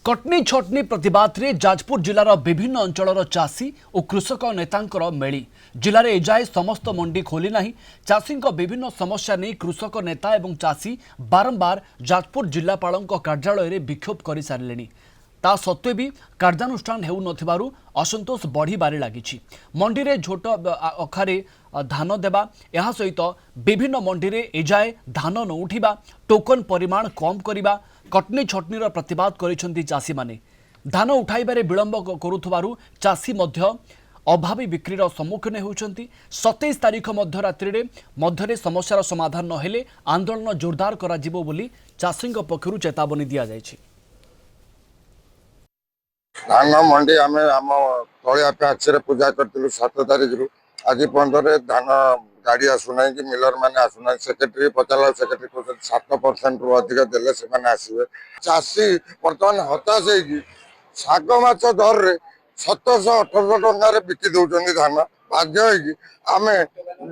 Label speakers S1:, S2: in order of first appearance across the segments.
S1: कटनी छटनी प्रतिबाद रे जाजपुर जिलार विभिन्न अंचल चाषी और कृषक नेतांकर मेली जिले में एजाए समस्त मंडी खोली नहीं। चाषी विभिन्न समस्या नहीं कृषक नेता एवं चाषी बारंबार जाजपुर जिलापाल कार्यालय में विक्षोभ कर सारे ता सत्वे भी कार्यानुष्ठान हेउ नथिबारु असंतोष बढ़िबारे लागिछि। मंडी रे झोट अखारे धान देबा एहा सहित विभिन्न मंडी रे एजाए धान न उठिबा टोकन परिमाण कम करिबा कटनी छटनीर प्रतिवाद करिसेंती चाषी माने। धान उठाइबारे विलंब करुथबारु चाषी मध्य अभावी बिक्रीर सम्मुखीन होउछंती। 27 तारीख मध्यरे समस्यार समाधान न हेले आंदोलन जोरदार करा जिवो बोली चाषी पक्षरु चेतावनी दिया जायछि।
S2: धान मंडी आम तलिया पैक्स पूजा करूँ 7 तारीख रु आज पंद्रह धान गाड़ी आसुना कि मिलर मैंने आसुना। सेक्रेटरी पचारा सेक्रेटरी कहते 7% रु अधिक देले से आसवे। चाषी बर्तमान हताश शाग माछ दर रे 1700-1800 टकर बिकी दौरान धान बाध्य आम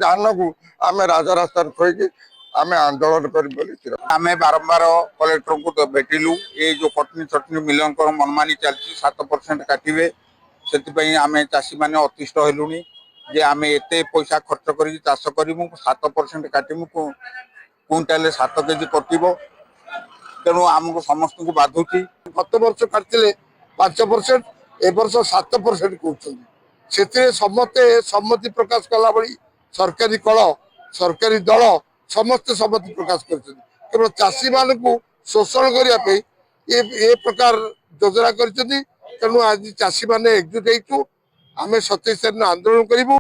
S2: धान को आम राजरास्ता थोक आम आंदोलन कर
S3: आम बारंबार कलेक्टर को भेटिलु ये जो कटनी छटनी मिलन मनमानी चलती 7% काटे से आम चाषी मैंने अतिष्ट हेलुनी जे आम एत पैसा खर्च कर चाष करूँ 7% काटमु क्विंटाल 7 केजी कटो तेणु आमको समस्त को बाधुची।
S2: गत वर्ष काटते 5% ए वर्ष 7% कहते समस्ते सम्मति प्रकाश कला बड़ी सरकारी कल सरकारी दल समस्ते सम्मति प्रकाश कर केवल चाषी मान को शोषण करने ये प्रकार योजना कर। तेणु आज चाषी मैंने एकजुट होती आम 27 तारिख आंदोलन करूँ।